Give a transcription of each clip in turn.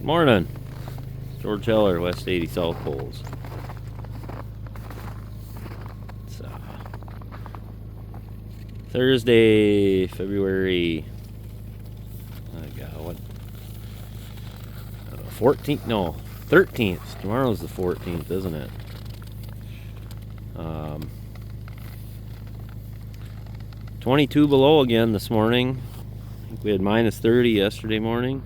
Morning, George Heller, West 80 South Poles. It's Thursday, February. I got what? 14th? No, 13th. Tomorrow's the 14th, isn't it? 22 below again this morning. I think we had minus 30 yesterday morning.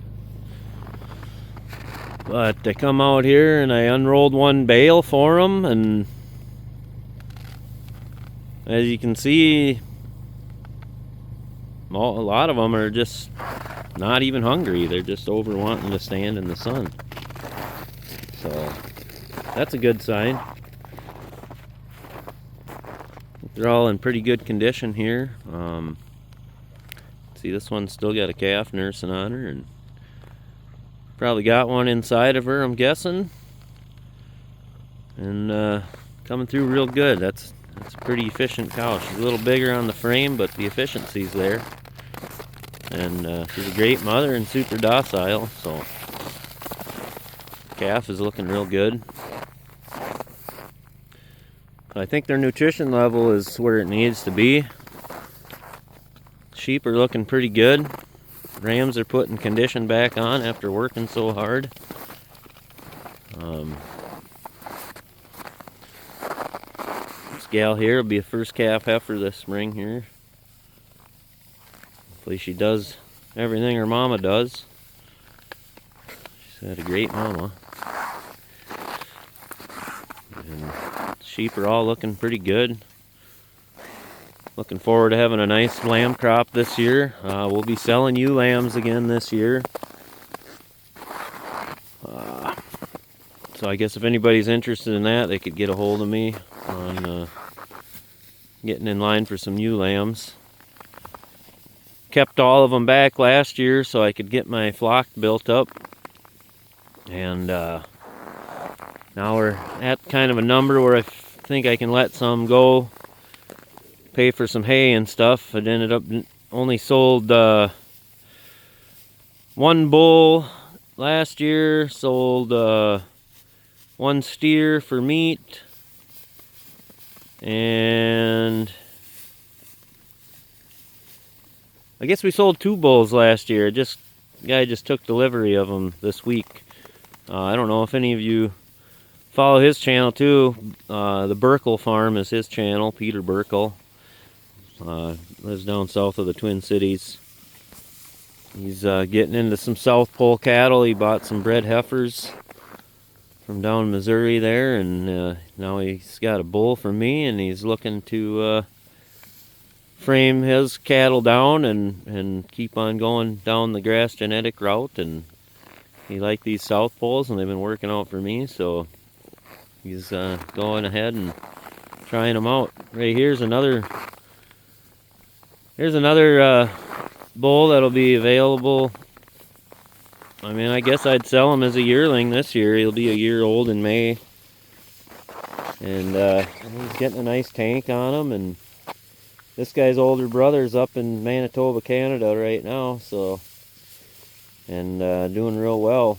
But I come out here and I unrolled one bale for them, and as you can see, a lot of them are just not even hungry. They're just over wanting to stand in the sun. So that's a good sign. They're all in pretty good condition here. See, this one's still got a calf nursing on her, and probably got one inside of her, I'm guessing. And coming through real good. That's a pretty efficient cow. She's a little bigger on the frame, but the efficiency's there. And she's a great mother and super docile, so calf is looking real good. I think their nutrition level is where it needs to be. Sheep are looking pretty good. Rams are putting condition back on after working so hard. This gal here will be a first calf heifer this spring here. Hopefully she does everything her mama does. She's had a great mama. And sheep are all looking pretty good. Looking forward to having a nice lamb crop this year. We'll be selling ewe lambs again this year. So I guess if anybody's interested in that, they could get a hold of me on getting in line for some ewe lambs. Kept all of them back last year so I could get my flock built up. And now we're at kind of a number where I think I can let some go, pay for some hay and stuff. It ended up only sold one bull last year, sold one steer for meat, and I guess we sold two bulls last year. Guy just took delivery of them this week. I don't know if any of you follow his channel too. The Burkle Farm is his channel, Peter Burkle. Lives down south of the Twin Cities. He's getting into some South Pole cattle. He bought some bred heifers from down in Missouri there, and now he's got a bull for me, and he's looking to frame his cattle down and keep on going down the grass genetic route. And he liked these South Poles, and they've been working out for me, so he's going ahead and trying them out. Right here's another bull that'll be available. I mean, I guess I'd sell him as a yearling this year. He'll be a year old in May. And he's getting a nice tank on him. And this guy's older brother's up in Manitoba, Canada right now. So, and doing real well.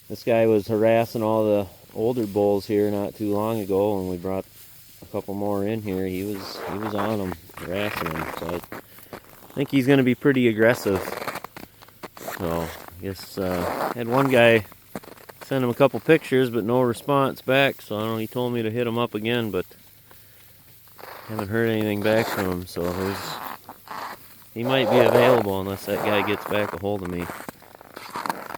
This guy was harassing all the older bulls here not too long ago, and we brought a couple more in here. He was on them, harassing them. So I think he's going to be pretty aggressive. So I guess had one guy send him a couple pictures, but no response back. So I don't know. He told me to hit him up again, but haven't heard anything back from him. So he might be available unless that guy gets back a hold of me.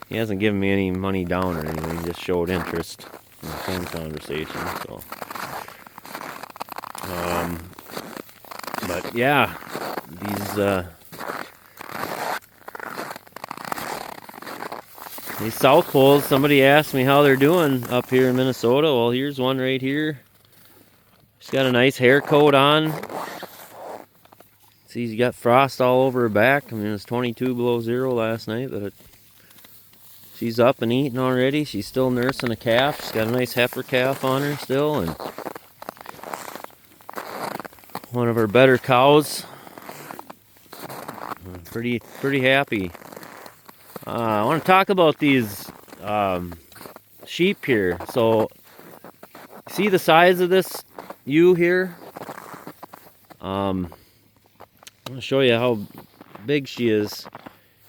He hasn't given me any money down or anything. He just showed interest in the phone conversation. So. But yeah, these South Poles, somebody asked me how they're doing up here in Minnesota. Well, here's one right here. She's got a nice hair coat on. See, she's got frost all over her back. I mean, it was 22 below zero last night, but she's up and eating already. She's still nursing a calf. She's got a nice heifer calf on her still, and one of her better cows. pretty happy. I want to talk about these sheep here. So, see the size of this ewe here? I'm going to show you how big she is.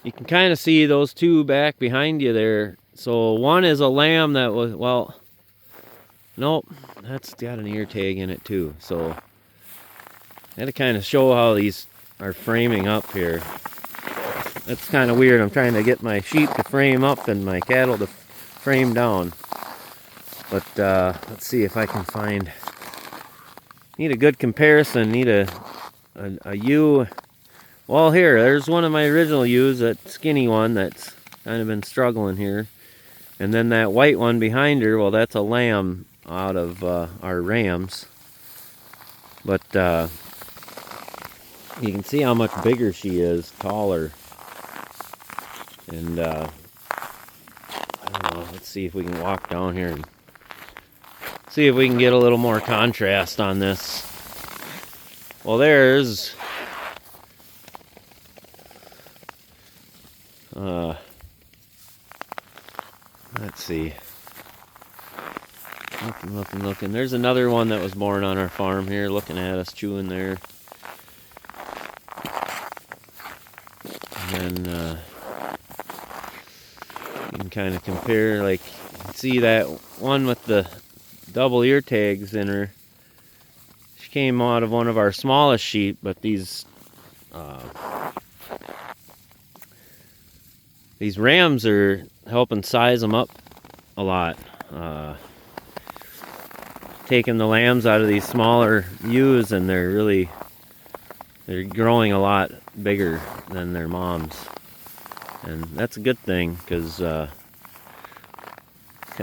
You can kind of see those two back behind you there. So one is a lamb that was, well, nope, that's got an ear tag in it too. So I had to kind of show how these are framing up here. That's kind of weird. I'm trying to get my sheep to frame up and my cattle to frame down. But let's see if I can find, need a good comparison, need a ewe. Well, here, there's one of my original ewes, that skinny one that's kind of been struggling here. And then that white one behind her, well, that's a lamb out of our rams. But you can see how much bigger she is, taller. And I don't know, let's see if we can walk down here and see if we can get a little more contrast on this. Well, there's let's see. Looking. There's another one that was born on our farm here, looking at us, chewing there. And then you can kind of compare, like, see that one with the double ear tags in her. She came out of one of our smallest sheep, but these rams are helping size them up a lot. Taking the lambs out of these smaller ewes, and they're growing a lot bigger than their moms. And that's a good thing, because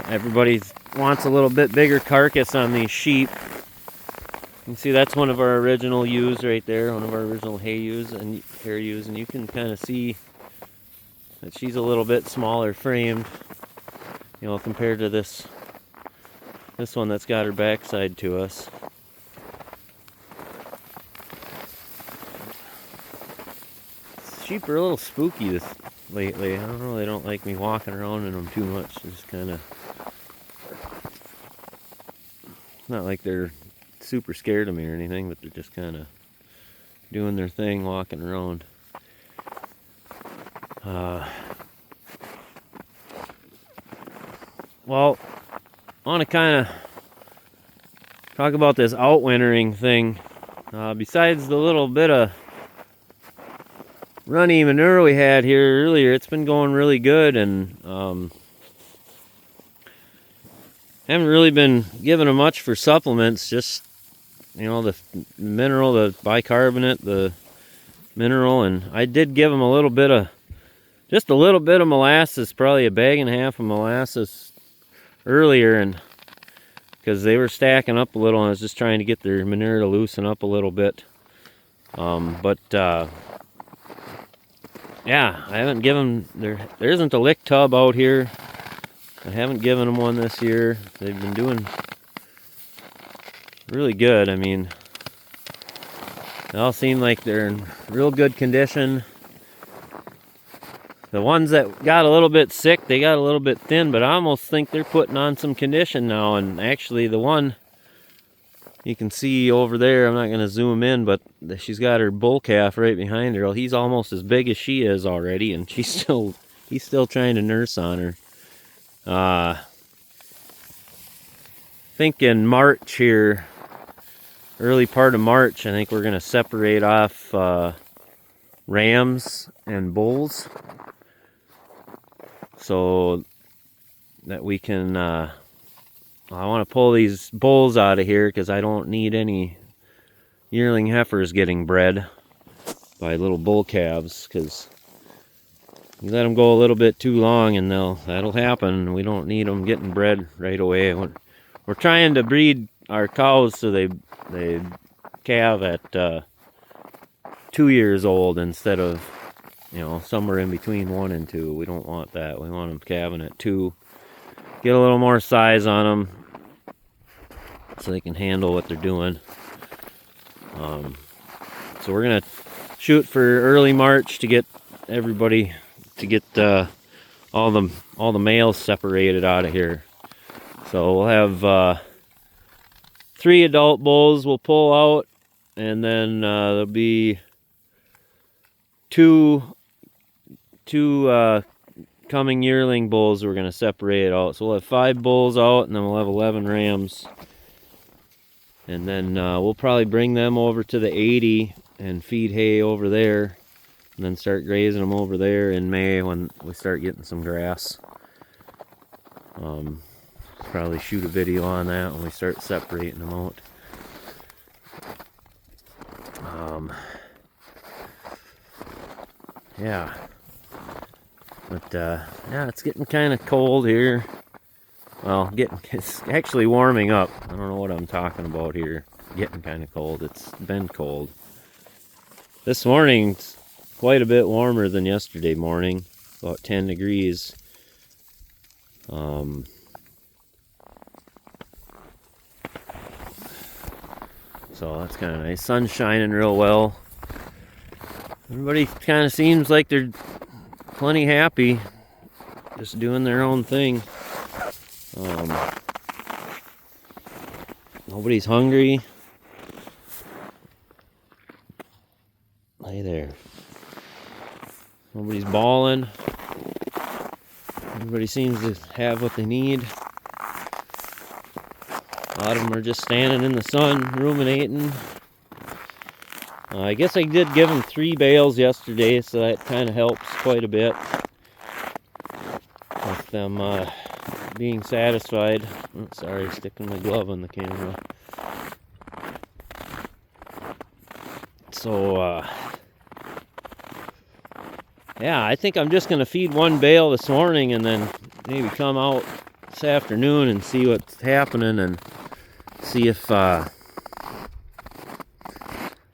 everybody wants a little bit bigger carcass on these sheep. You can see that's one of our original ewes right there, one of our original hay ewes and hair ewes, and you can kind of see that she's a little bit smaller framed, you know, compared to this one that's got her backside to us. Sheep are a little spooky lately. I don't know, they don't like me walking around in them too much. They're just kind of, not like they're super scared of me or anything, but they're just kind of doing their thing, walking around. Well, I want to kind of talk about this outwintering thing. Besides the little bit of runny manure we had here earlier, it's been going really good, and haven't really been giving them much for supplements. Just, you know, the mineral, the bicarbonate, the mineral, and I did give them just a little bit of molasses, probably a bag and a half of molasses earlier, and because they were stacking up a little, and I was just trying to get their manure to loosen up a little bit. Yeah, I haven't given there isn't a lick tub out here. I haven't given them one this year. They've been doing really good. I mean, they all seem like they're in real good condition. The ones that got a little bit sick, they got a little bit thin, but I almost think they're putting on some condition now. And actually, the one you can see over there, I'm not going to zoom in, but she's got her bull calf right behind her. He's almost as big as she is already, and he's still trying to nurse on her. I think in March here, early part of March, I think we're going to separate off rams and bulls, so that we can, I want to pull these bulls out of here because I don't need any yearling heifers getting bred by little bull calves, because you let them go a little bit too long and that'll happen. We don't need them getting bred right away. We're trying to breed our cows so they calve at 2 years old instead of, you know, somewhere in between 1 and 2. We don't want that. We want them calving at 2. Get a little more size on them so they can handle what they're doing. So we're gonna shoot for early March to get everybody, to get all the males separated out of here. So we'll have 3 adult bulls we'll pull out, and then there'll be two coming yearling bulls we're going to separate out. So we'll have 5 bulls out, and then we'll have 11 rams. And then we'll probably bring them over to the 80 and feed hay over there, and then start grazing them over there in May when we start getting some grass. Probably shoot a video on that when we start separating them out. Yeah. But yeah, it's getting kind of cold here. Well, it's actually warming up. I don't know what I'm talking about here. Getting kind of cold. It's been cold. This morning's quite a bit warmer than yesterday morning. About 10 degrees. So that's kind of nice. Sun's shining real well. Everybody kind of seems like they're plenty happy, just doing their own thing. Nobody's hungry. Hey there. Nobody's bawling. Everybody seems to have what they need. A lot of them are just standing in the sun, ruminating. I guess I did give them 3 bales yesterday, so that kind of helps quite a bit with them being satisfied. Oh, sorry, sticking my glove on the camera. So, yeah, I think I'm just going to feed 1 bale this morning and then maybe come out this afternoon and see what's happening and see if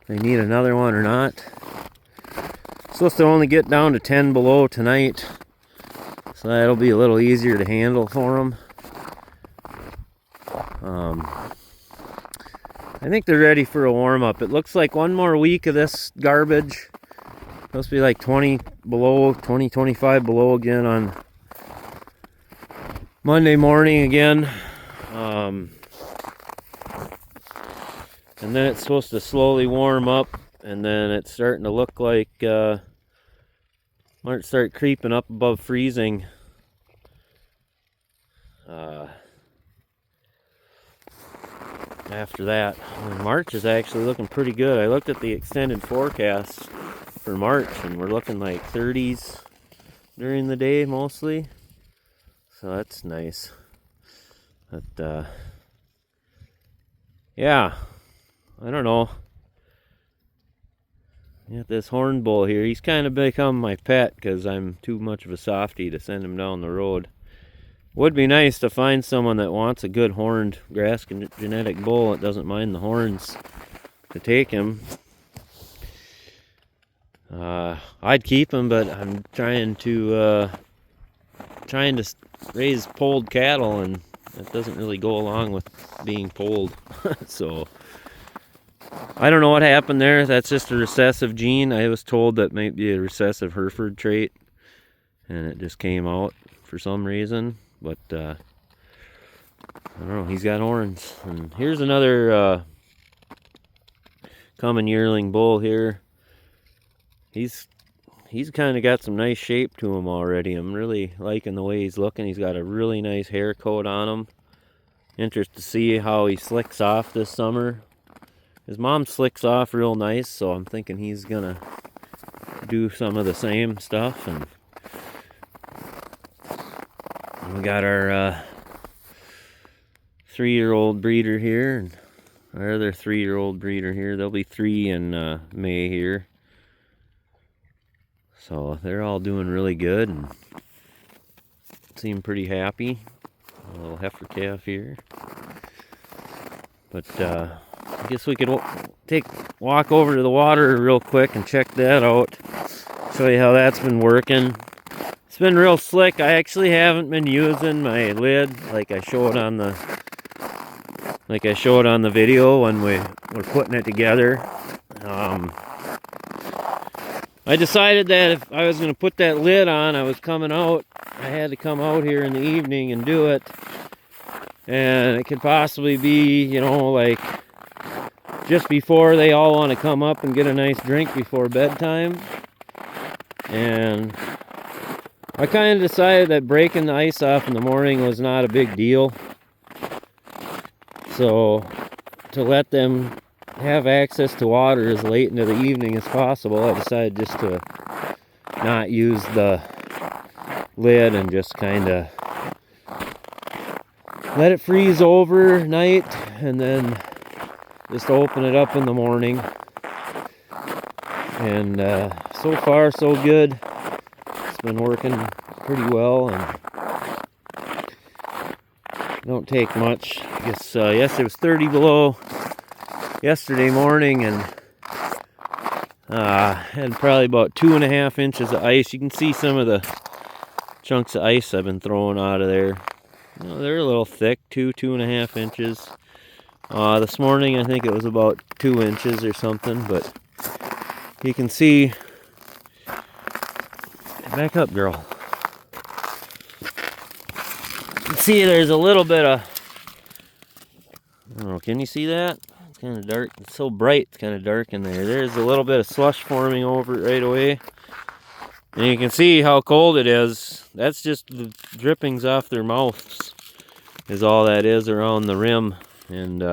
they need another one or not. Supposed to only get down to 10 below tonight, so that'll be a little easier to handle for them. I think they're ready for a warm-up. It looks like 1 more week of this garbage. Supposed to be like 20 below, 20, 25 below again on Monday morning again. And then it's supposed to slowly warm up, and then it's starting to look like might start creeping up above freezing. After that, and March is actually looking pretty good. I looked at the extended forecast for March, and we're looking like 30s during the day mostly. So that's nice. But yeah, I don't know. Got this horn bull here. He's kind of become my pet because I'm too much of a softie to send him down the road. Would be nice to find someone that wants a good horned grass genetic bull that doesn't mind the horns to take him. I'd keep him, but I'm trying to raise polled cattle, and that doesn't really go along with being polled. So I don't know what happened there. That's just a recessive gene. I was told that might be a recessive Hereford trait, and it just came out for some reason. But I don't know. He's got horns. And here's another coming yearling bull here. He's kind of got some nice shape to him already. I'm really liking the way he's looking. He's got a really nice hair coat on him. Interested to see how he slicks off this summer. His mom slicks off real nice, so I'm thinking he's gonna do some of the same stuff. And we got our 3-year-old breeder here, and our other 3-year-old breeder here. There'll be 3 in May here. So they're all doing really good and seem pretty happy. A little heifer calf here. But I guess we could walk over to the water real quick and check that out. Show you how that's been working. It's been real slick. I actually haven't been using my lid like I showed on the video when we were putting it together. I decided that if I was going to put that lid on, I was coming out. I had to come out here in the evening and do it. And it could possibly be, you know, like just before they all want to come up and get a nice drink before bedtime. And I kind of decided that breaking the ice off in the morning was not a big deal. So to let them have access to water as late into the evening as possible, I decided just to not use the lid and just kind of let it freeze overnight and then just open it up in the morning. And so far so good. It's been working pretty well and don't take much. I guess yesterday was 30 below yesterday morning, and had probably about 2.5 inches of ice. You can see some of the chunks of ice I've been throwing out of there. You know, they're a little thick, 2.5 inches. This morning I think it was about 2 inches or something, but you can see. Back up, girl. You can see there's a little bit of, I don't know, can you see that? It's kind of dark. It's so bright, it's kind of dark in there. There's a little bit of slush forming over it right away. And you can see how cold it is. That's just the drippings off their mouths is all that is around the rim. And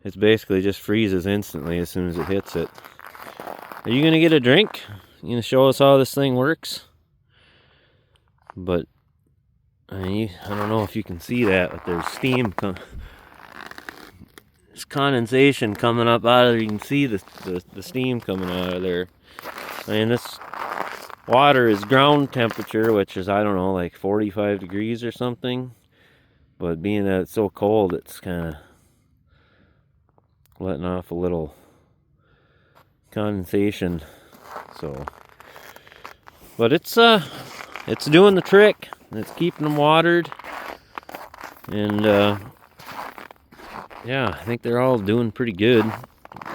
it's basically just freezes instantly as soon as it hits it. Are you going to get a drink? You going to show us how this thing works? But I don't know if you can see that, but there's steam, there's condensation coming up out of there. You can see the steam coming out of there. I mean, this water is ground temperature, which is, I don't know, like 45 degrees or something. But being that it's so cold, it's kind of letting off a little condensation. So, but it's doing the trick. It's keeping them watered, and yeah, I think they're all doing pretty good.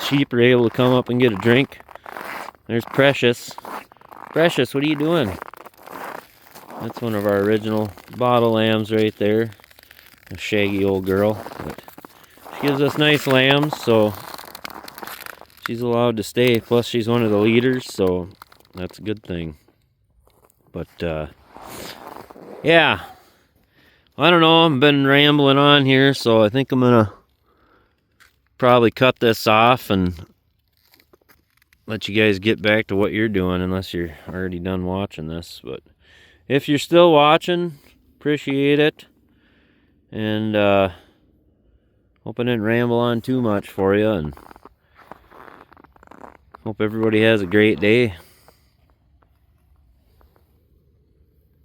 Sheep are able to come up and get a drink. There's Precious. Precious, what are you doing? That's one of our original bottle lambs right there. A shaggy old girl. But she gives us nice lambs, so she's allowed to stay. Plus, she's one of the leaders, so that's a good thing. But yeah, I don't know, I've been rambling on here, so I think I'm gonna probably cut this off and let you guys get back to what you're doing, unless you're already done watching this. But if you're still watching, appreciate it, and hope I didn't ramble on too much for you, and hope everybody has a great day.